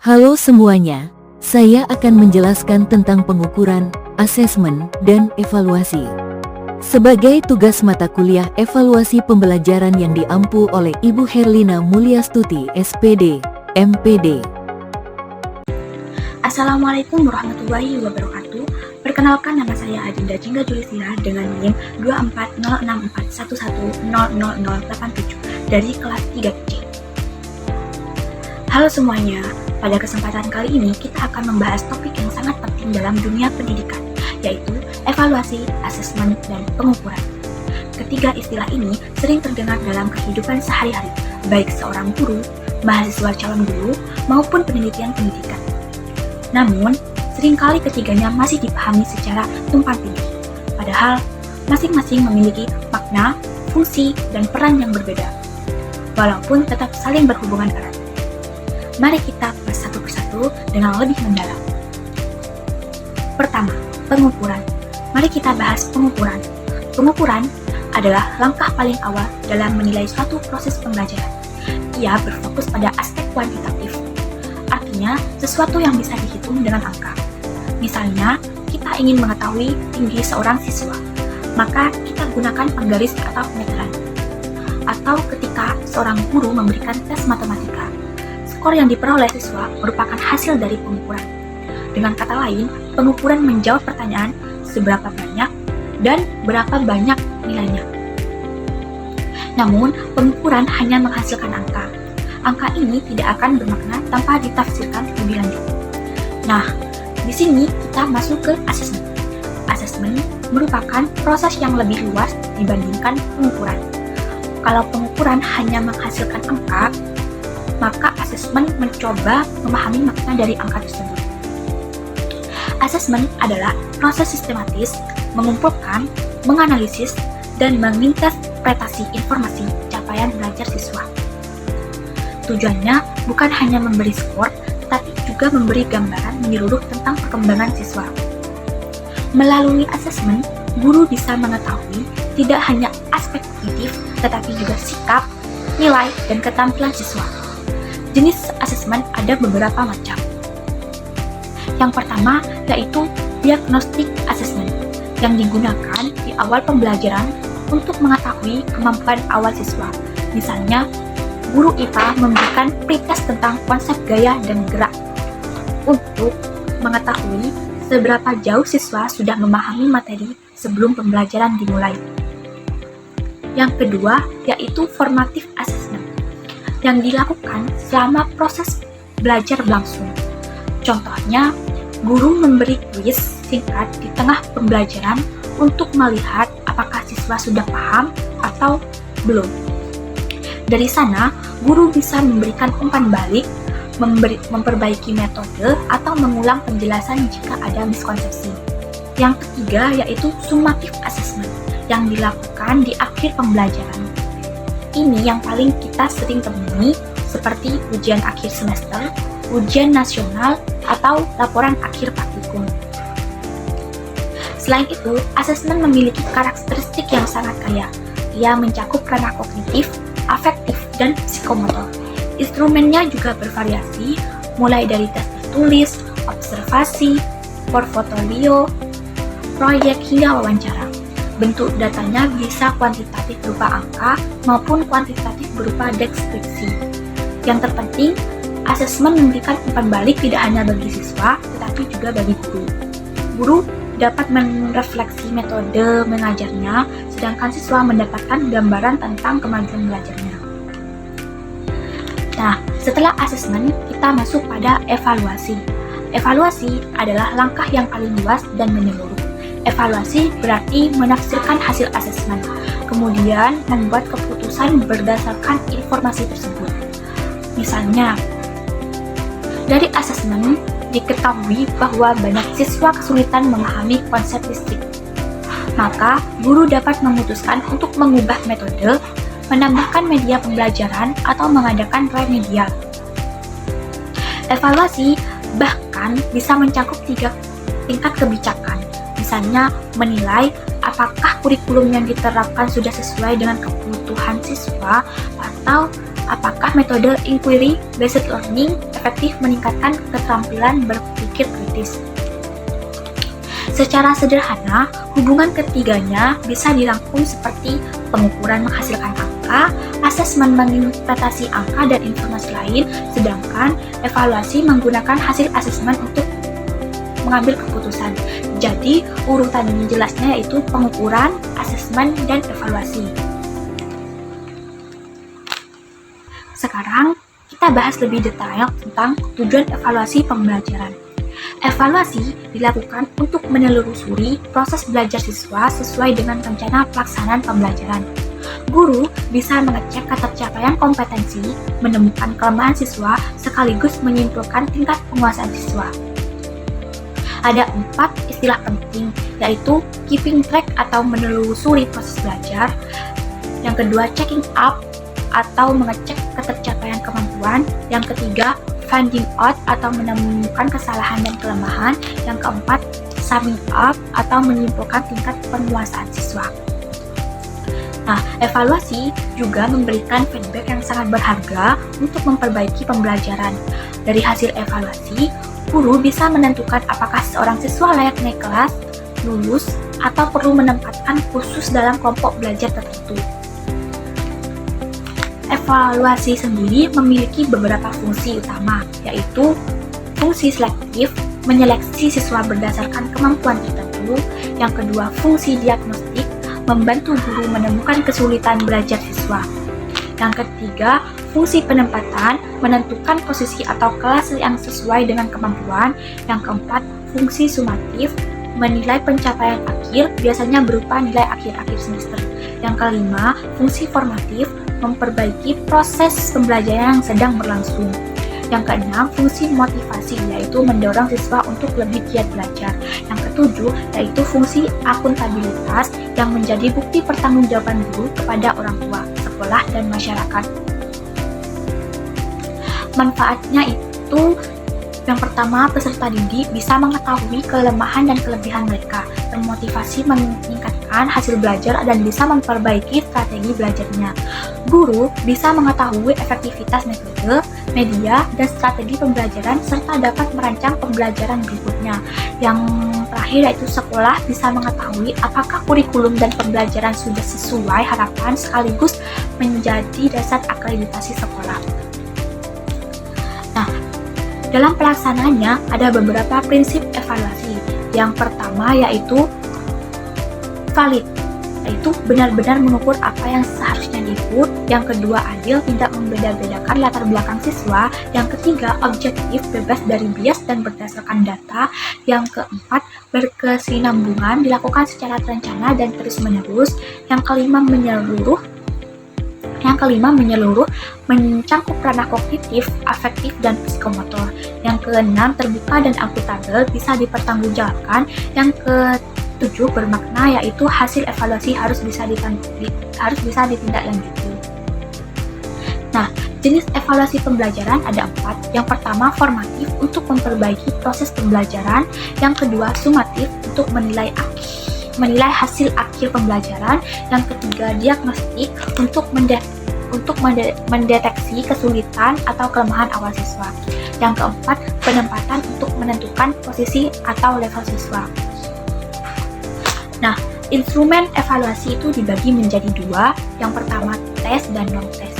Halo semuanya, saya akan menjelaskan tentang pengukuran, asesmen, dan evaluasi. Sebagai tugas mata kuliah evaluasi pembelajaran yang diampu oleh Ibu Herlina Mulyastuti, SPD, MPD. Assalamualaikum warahmatullahi wabarakatuh. Perkenalkan, nama saya Adinda Jingga Julisina dengan NIM 2406411000087 dari kelas 3C. Halo semuanya, pada kesempatan kali ini kita akan membahas topik yang sangat penting dalam dunia pendidikan, yaitu evaluasi, asesmen, dan pengukuran. Ketiga istilah ini sering terdengar dalam kehidupan sehari-hari, baik seorang guru, mahasiswa calon guru, maupun penelitian pendidikan. Namun, seringkali ketiganya masih dipahami secara tumpang tindih, padahal masing-masing memiliki makna, fungsi, dan peran yang berbeda, walaupun tetap saling berhubungan erat. Mari kita bahas satu persatu dengan lebih mendalam. Pertama, pengukuran. Mari kita bahas pengukuran. Pengukuran adalah langkah paling awal dalam menilai suatu proses pembelajaran. Ia berfokus pada aspek kuantitatif, artinya sesuatu yang bisa dihitung dengan angka. Misalnya, kita ingin mengetahui tinggi seorang siswa, maka kita gunakan penggaris atau meteran. Atau ketika seorang guru memberikan tes matematika, skor yang diperoleh siswa merupakan hasil dari pengukuran. Dengan kata lain, pengukuran menjawab pertanyaan seberapa banyak dan berapa banyak nilainya. Namun, pengukuran hanya menghasilkan angka. Angka ini tidak akan bermakna tanpa ditafsirkan lebih lanjut. Nah, di sini kita masuk ke asesmen. Asesmen merupakan proses yang lebih luas dibandingkan pengukuran. Kalau pengukuran hanya menghasilkan angka, maka asesmen mencoba memahami makna dari angka tersebut. Asesmen adalah proses sistematis mengumpulkan, menganalisis, dan menginterpretasi informasi capaian belajar siswa. Tujuannya bukan hanya memberi skor, tetapi juga memberi gambaran menyeluruh tentang perkembangan siswa. Melalui asesmen, guru bisa mengetahui tidak hanya aspek kognitif, tetapi juga sikap, nilai, dan keterampilan siswa. Jenis asesmen ada beberapa macam. Yang pertama yaitu diagnostic assessment, yang digunakan di awal pembelajaran untuk mengetahui kemampuan awal siswa. Misalnya, guru IPA memberikan pretest tentang konsep gaya dan gerak untuk mengetahui seberapa jauh siswa sudah memahami materi sebelum pembelajaran dimulai. Yang kedua yaitu formative assessment, yang dilakukan selama proses belajar berlangsung. Contohnya, guru memberi kuis singkat di tengah pembelajaran untuk melihat apakah siswa sudah paham atau belum. Dari sana, guru bisa memberikan umpan balik, memperbaiki metode, atau mengulang penjelasan jika ada miskonsepsi. Yang ketiga yaitu summative assessment, yang dilakukan di akhir pembelajaran. Ini yang paling kita sering temui, seperti ujian akhir semester, ujian nasional, atau laporan akhir praktikum. Selain itu, asesmen memiliki karakteristik yang sangat kaya. Ia mencakup ranah kognitif, afektif, dan psikomotor. Instrumennya juga bervariasi, mulai dari tes tertulis, observasi, portfolio, proyek, hingga wawancara. Bentuk datanya bisa kuantitatif berupa angka maupun kuantitatif berupa deskripsi. Yang terpenting, asesmen memberikan umpan balik tidak hanya bagi siswa, tetapi juga bagi guru. Guru dapat merefleksi metode mengajarnya, sedangkan siswa mendapatkan gambaran tentang kemajuan belajarnya. Nah, setelah asesmen, kita masuk pada evaluasi. Evaluasi adalah langkah yang paling luas dan menyeluruh. Evaluasi berarti menafsirkan hasil asesmen, kemudian membuat keputusan berdasarkan informasi tersebut. Misalnya, dari asesmen diketahui bahwa banyak siswa kesulitan memahami konsep listrik. Maka, guru dapat memutuskan untuk mengubah metode, menambahkan media pembelajaran, atau mengadakan remedial. Evaluasi bahkan bisa mencakup 3 tingkat kebijakan. Misalnya, menilai apakah kurikulum yang diterapkan sudah sesuai dengan kebutuhan siswa, atau apakah metode inquiry-based learning efektif meningkatkan keterampilan berpikir kritis. Secara sederhana, hubungan ketiganya bisa dirangkum seperti pengukuran menghasilkan angka, asesmen menginterpretasi angka dan informasi lain, sedangkan evaluasi menggunakan hasil asesmen untuk mengambil keputusan. Jadi, urutan jelasnya yaitu pengukuran, asesmen, dan evaluasi. Sekarang, kita bahas lebih detail tentang tujuan evaluasi pembelajaran. Evaluasi dilakukan untuk menelusuri proses belajar siswa sesuai dengan rencana pelaksanaan pembelajaran. Guru bisa mengecek ketercapaian kompetensi, menemukan kelemahan siswa, sekaligus menyimpulkan tingkat penguasaan siswa. Ada 4 istilah penting, yaitu keeping track atau menelusuri proses belajar. Yang kedua, checking up atau mengecek ketercapaian kemampuan. Yang ketiga, finding out atau menemukan kesalahan dan kelemahan. Yang keempat, summing up atau menyimpulkan tingkat penguasaan siswa. Nah, evaluasi juga memberikan feedback yang sangat berharga untuk memperbaiki pembelajaran. Dari hasil evaluasi, guru bisa menentukan apakah seorang siswa layak naik kelas, lulus, atau perlu menempatkan khusus dalam kelompok belajar tertentu. Evaluasi sendiri memiliki beberapa fungsi utama, yaitu fungsi selektif, menyeleksi siswa berdasarkan kemampuan tertentu. Yang kedua, fungsi diagnostik, membantu guru menemukan kesulitan belajar siswa. Yang ketiga, fungsi penempatan, menentukan posisi atau kelas yang sesuai dengan kemampuan. Yang keempat, fungsi sumatif, menilai pencapaian akhir, biasanya berupa nilai akhir-akhir semester. Yang kelima, fungsi formatif, memperbaiki proses pembelajaran yang sedang berlangsung. Yang keenam, fungsi motivasi, yaitu mendorong siswa untuk lebih giat belajar. Yang ketujuh, yaitu fungsi akuntabilitas yang menjadi bukti pertanggungjawaban guru kepada orang tua, sekolah, dan masyarakat. Manfaatnya itu, yang pertama, peserta didik bisa mengetahui kelemahan dan kelebihan mereka, termotivasi meningkatkan hasil belajar dan bisa memperbaiki strategi belajarnya. Guru bisa mengetahui efektivitas metode, media, dan strategi pembelajaran serta dapat merancang pembelajaran berikutnya. Yang terakhir yaitu sekolah bisa mengetahui apakah kurikulum dan pembelajaran sudah sesuai harapan sekaligus menjadi dasar akreditasi sekolah. Nah, dalam pelaksanaannya ada beberapa prinsip evaluasi. Yang pertama yaitu valid, yaitu benar-benar mengukur apa yang seharusnya diukur. Yang kedua, adil, tidak membeda-bedakan latar belakang siswa. Yang ketiga, objektif, bebas dari bias dan berdasarkan data. Yang keempat, berkesinambungan, dilakukan secara terencana dan terus-menerus. Yang kelima, menyeluruh, mencakup ranah kognitif, afektif, dan psikomotor. Yang keenam, terbuka dan akuntabel, bisa dipertanggungjawabkan. Yang ketujuh, bermakna, yaitu hasil evaluasi harus bisa ditindaklanjuti. Nah, jenis evaluasi pembelajaran ada 4. Yang pertama, formatif untuk memperbaiki proses pembelajaran. Yang kedua, sumatif untuk menilai hasil akhir pembelajaran. Yang ketiga, diagnostik untuk mendeteksi kesulitan atau kelemahan awal siswa. Yang keempat, penempatan untuk menentukan posisi atau level siswa. Nah, instrumen evaluasi itu dibagi menjadi 2. Yang pertama, tes dan non-tes.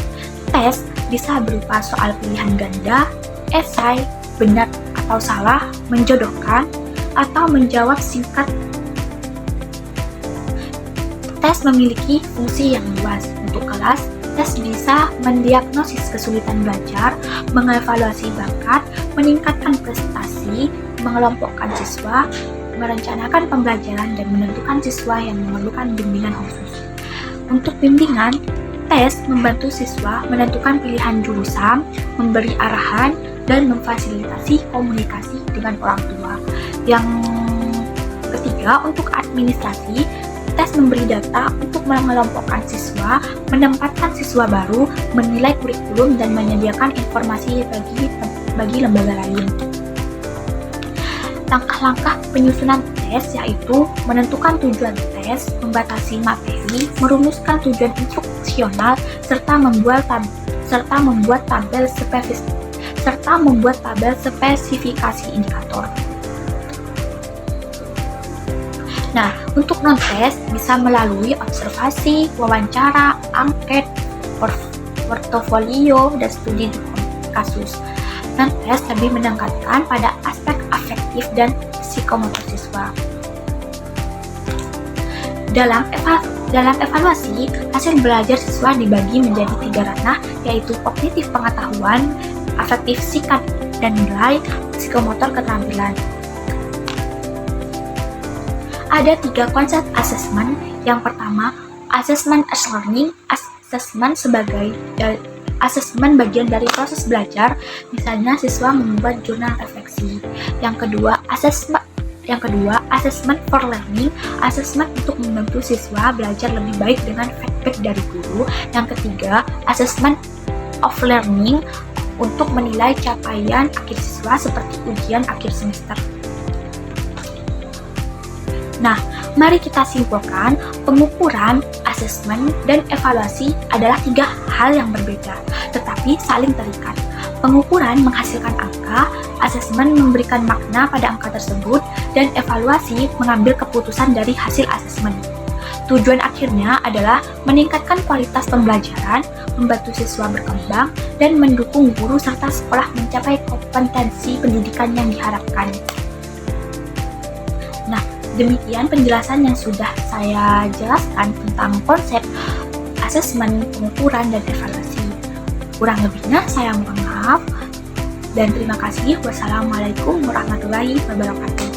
Tes bisa berupa soal pilihan ganda, esai, benar atau salah, menjodohkan, atau menjawab singkat. Tes memiliki fungsi yang luas. Untuk kelas, tes bisa mendiagnosis kesulitan belajar, mengevaluasi bakat, meningkatkan prestasi, mengelompokkan siswa, merencanakan pembelajaran, dan menentukan siswa yang memerlukan bimbingan khusus. Untuk bimbingan, tes membantu siswa menentukan pilihan jurusan, memberi arahan, dan memfasilitasi komunikasi dengan orang tua. Yang ketiga, untuk administrasi, tes memberi data untuk mengelompokkan siswa, menempatkan siswa baru, menilai kurikulum, dan menyediakan informasi bagi lembaga lain. Langkah-langkah penyusunan tes yaitu menentukan tujuan tes, membatasi materi, merumuskan tujuan instruksional, serta serta membuat tabel spesifikasi indikator. Nah, untuk non-tes bisa melalui observasi, wawancara, angket, portofolio, dan studi kasus. Non-tes lebih menekankan pada aspek afektif dan psikomotor siswa. Dalam evaluasi, hasil belajar siswa dibagi menjadi 3 ranah, yaitu kognitif pengetahuan, afektif sikap dan nilai, psikomotor keterampilan. Ada 3 konsep asesmen. Yang pertama, asesmen as learning. Asesmen sebagai asesmen bagian dari proses belajar, misalnya siswa membuat jurnal refleksi. Yang kedua, asesmen for learning. Asesmen untuk membantu siswa belajar lebih baik dengan feedback dari guru. Yang ketiga, asesmen of learning untuk menilai capaian akhir siswa seperti ujian akhir semester. Nah, mari kita simpulkan, pengukuran, asesmen, dan evaluasi adalah 3 hal yang berbeda, tetapi saling terikat. Pengukuran menghasilkan angka, asesmen memberikan makna pada angka tersebut, dan evaluasi mengambil keputusan dari hasil asesmen. Tujuan akhirnya adalah meningkatkan kualitas pembelajaran, membantu siswa berkembang, dan mendukung guru serta sekolah mencapai kompetensi pendidikan yang diharapkan. Nah, demikian penjelasan yang sudah saya jelaskan tentang konsep asesmen, pengukuran, dan evaluasi. Kurang lebihnya saya mohon maaf dan terima kasih. Wassalamualaikum warahmatullahi wabarakatuh.